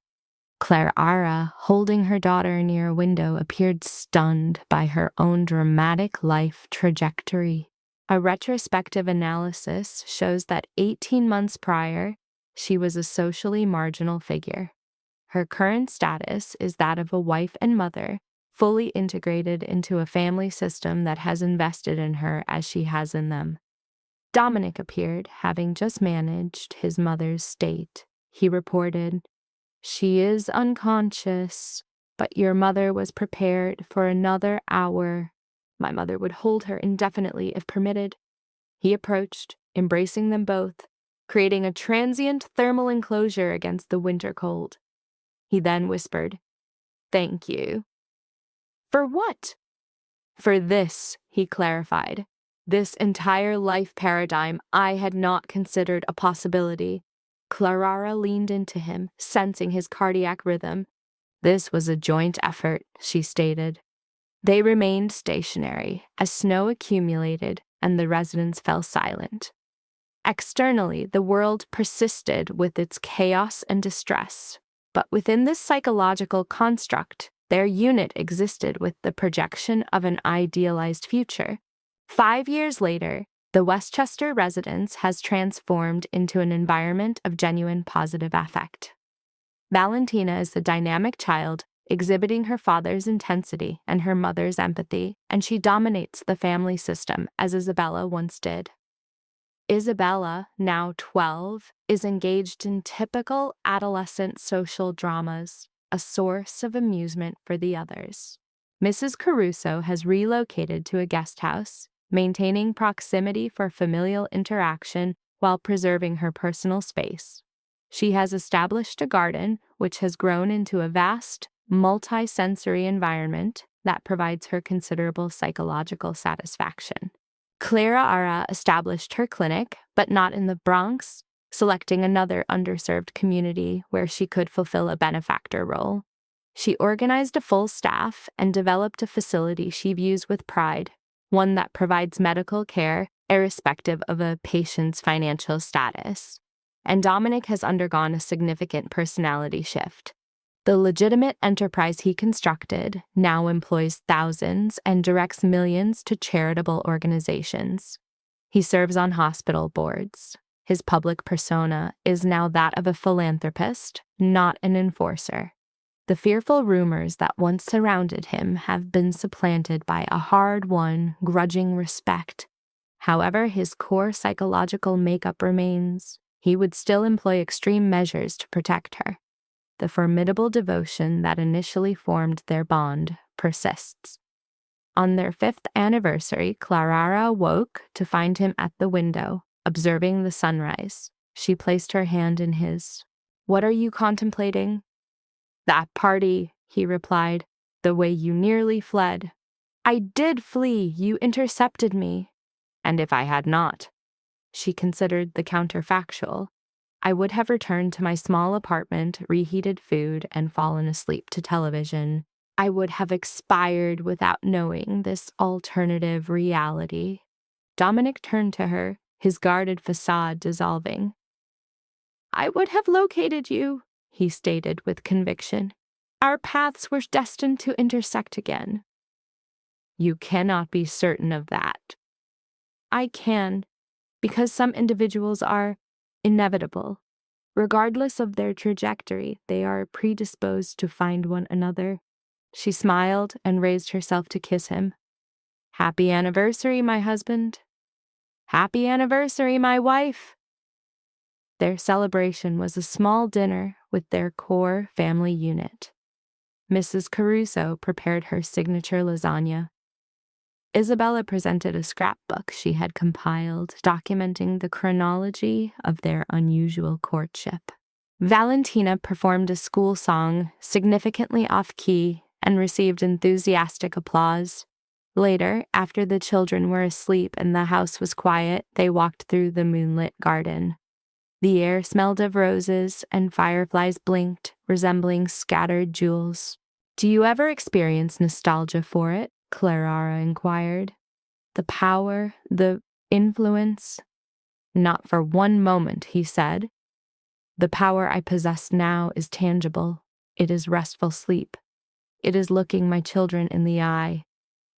Clara, holding her daughter near a window, appeared stunned by her own dramatic life trajectory. A retrospective analysis shows that 18 months prior, she was a socially marginal figure. Her current status is that of a wife and mother, fully integrated into a family system that has invested in her as she has in them. Dominic appeared, having just managed his mother's state. He reported, "She is unconscious, but your mother was prepared for another hour. My mother would hold her indefinitely if permitted." He approached, embracing them both, creating a transient thermal enclosure against the winter cold. He then whispered, "Thank you." "For what?" "For this," he clarified. "This entire life paradigm I had not considered a possibility." Clara leaned into him, sensing his cardiac rhythm. "This was a joint effort," she stated. They remained stationary as snow accumulated and the residents fell silent. Externally, the world persisted with its chaos and distress, but within this psychological construct, their unit existed with the projection of an idealized future. 5 years later, the Westchester residence has transformed into an environment of genuine positive affect. Valentina is the dynamic child, exhibiting her father's intensity and her mother's empathy, and she dominates the family system as Isabella once did. Isabella, now 12, is engaged in typical adolescent social dramas, a source of amusement for the others. Mrs. Caruso has relocated to a guest house, maintaining proximity for familial interaction while preserving her personal space. She has established a garden, which has grown into a vast, multi-sensory environment that provides her considerable psychological satisfaction. Clara established her clinic, but not in the Bronx, selecting another underserved community where she could fulfill a benefactor role. She organized a full staff and developed a facility she views with pride, one that provides medical care irrespective of a patient's financial status. And Dominic has undergone a significant personality shift. The legitimate enterprise he constructed now employs thousands and directs millions to charitable organizations. He serves on hospital boards. His public persona is now that of a philanthropist, not an enforcer. The fearful rumors that once surrounded him have been supplanted by a hard-won, grudging respect. However, his core psychological makeup remains. He would still employ extreme measures to protect her. The formidable devotion that initially formed their bond persists. On their 5th anniversary, Clara awoke to find him at the window, observing the sunrise. She placed her hand in his. "What are you contemplating?" "That party," he replied, "the way you nearly fled." "I did flee. You intercepted me." "And if I had not?" She considered the counterfactual. "I would have returned to my small apartment, reheated food, and fallen asleep to television. I would have expired without knowing this alternative reality." Dominic turned to her, his guarded facade dissolving. "I would have located you," he stated with conviction. "Our paths were destined to intersect again." "You cannot be certain of that." "I can, because some individuals are inevitable. Regardless of their trajectory, they are predisposed to find one another." She smiled and raised herself to kiss him. "Happy anniversary, my husband." "Happy anniversary, my wife." Their celebration was a small dinner with their core family unit. Mrs. Caruso prepared her signature lasagna. Isabella presented a scrapbook she had compiled, documenting the chronology of their unusual courtship. Valentina performed a school song, significantly off-key, and received enthusiastic applause. Later, after the children were asleep and the house was quiet, they walked through the moonlit garden. The air smelled of roses, and fireflies blinked, resembling scattered jewels. "Do you ever experience nostalgia for it?" Clara inquired. The power, the influence. Not for one moment, he said. The power I possess now is tangible. It is restful sleep. It is looking my children in the eye.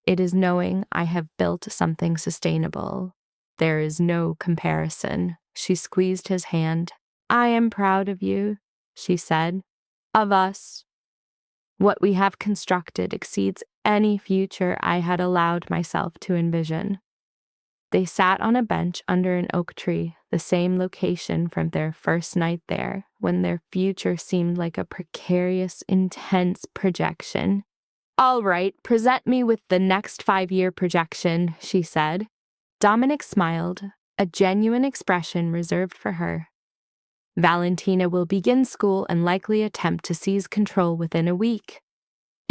It is knowing I have built something sustainable. There is no comparison. She squeezed his hand. I am proud of you, she said. Of us. What we have constructed exceeds any future I had allowed myself to envision. They sat on a bench under an oak tree, the same location from their first night there, when their future seemed like a precarious, intense projection. All right, present me with the next 5-year projection, she said. Dominic smiled, a genuine expression reserved for her. Valentina will begin school and likely attempt to seize control within a week.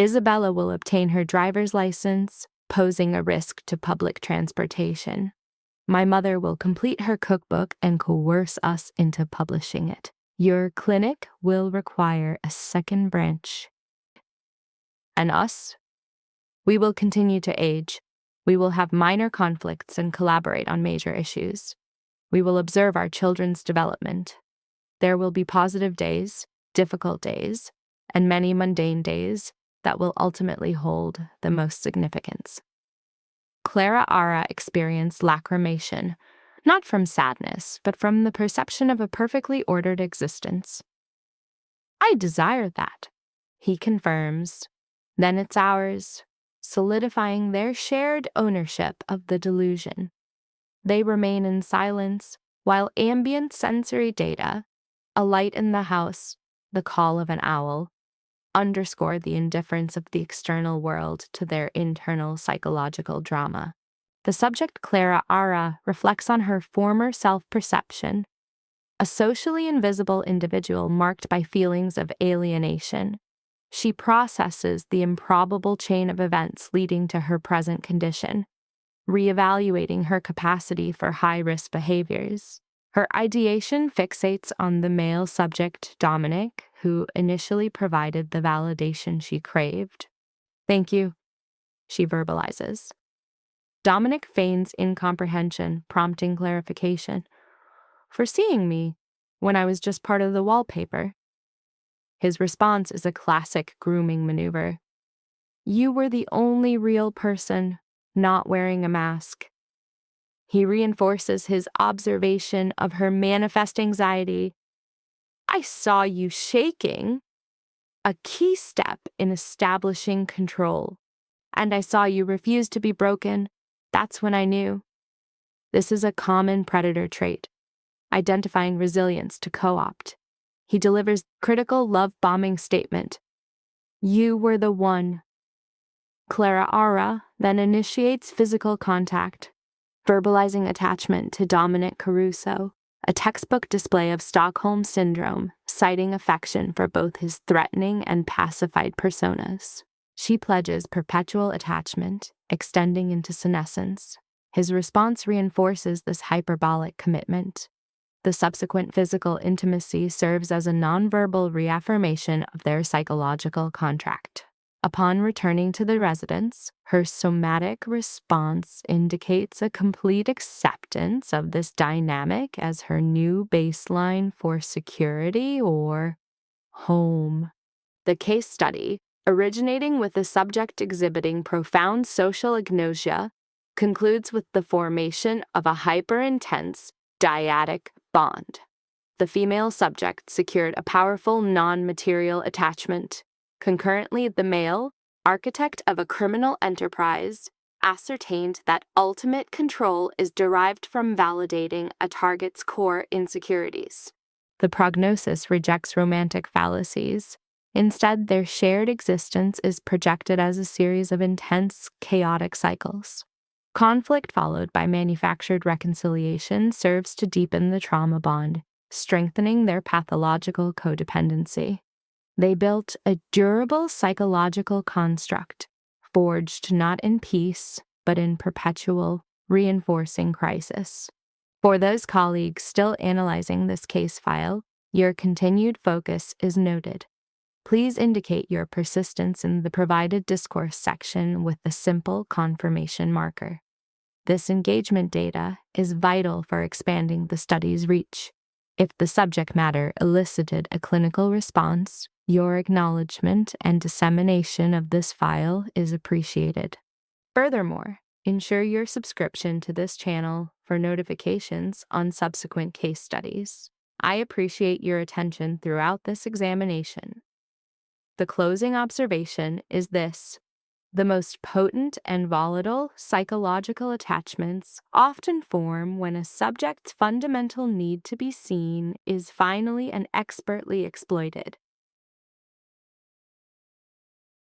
Isabella will obtain her driver's license, posing a risk to public transportation. My mother will complete her cookbook and coerce us into publishing it. Your clinic will require a second branch. And us? We will continue to age. We will have minor conflicts and collaborate on major issues. We will observe our children's development. There will be positive days, difficult days, and many mundane days that will ultimately hold the most significance. Clara Ara experienced lacrimation, not from sadness, but from the perception of a perfectly ordered existence. I desire that, he confirms. Then it's ours, solidifying their shared ownership of the delusion. They remain in silence, while ambient sensory data, a light in the house, the call of an owl, underscore the indifference of the external world to their internal psychological drama. The subject, Clara Ara, reflects on her former self-perception, a socially invisible individual marked by feelings of alienation. She processes the improbable chain of events leading to her present condition, reevaluating her capacity for high-risk behaviors. Her ideation fixates on the male subject, Dominic, who initially provided the validation she craved. Thank you, she verbalizes. Dominic feigns incomprehension, prompting clarification. For seeing me when I was just part of the wallpaper. His response is a classic grooming maneuver. You were the only real person not wearing a mask. He reinforces his observation of her manifest anxiety. I saw you shaking, a key step in establishing control. And I saw you refuse to be broken. That's when I knew. This is a common predator trait, identifying resilience to co-opt. He delivers critical love-bombing statement. You were the one. Clara Ara then initiates physical contact, verbalizing attachment to Dominic Caruso, a textbook display of Stockholm Syndrome, citing affection for both his threatening and pacified personas. She pledges perpetual attachment, extending into senescence. His response reinforces this hyperbolic commitment. The subsequent physical intimacy serves as a nonverbal reaffirmation of their psychological contract. Upon returning to the residence, her somatic response indicates a complete acceptance of this dynamic as her new baseline for security or home. The case study, originating with the subject exhibiting profound social agnosia, concludes with the formation of a hyper-intense, dyadic bond. The female subject secured a powerful non-material attachment. Concurrently, the male, architect of a criminal enterprise, ascertained that ultimate control is derived from validating a target's core insecurities. The prognosis rejects romantic fallacies. Instead, their shared existence is projected as a series of intense, chaotic cycles. Conflict followed by manufactured reconciliation serves to deepen the trauma bond, strengthening their pathological codependency. They built a durable psychological construct, forged not in peace, but in perpetual, reinforcing crisis. For those colleagues still analyzing this case file, your continued focus is noted. Please indicate your persistence in the provided discourse section with the simple confirmation marker. This engagement data is vital for expanding the study's reach. If the subject matter elicited a clinical response, your acknowledgement and dissemination of this file is appreciated. Furthermore, ensure your subscription to this channel for notifications on subsequent case studies. I appreciate your attention throughout this examination. The closing observation is this: the most potent and volatile psychological attachments often form when a subject's fundamental need to be seen is finally and expertly exploited.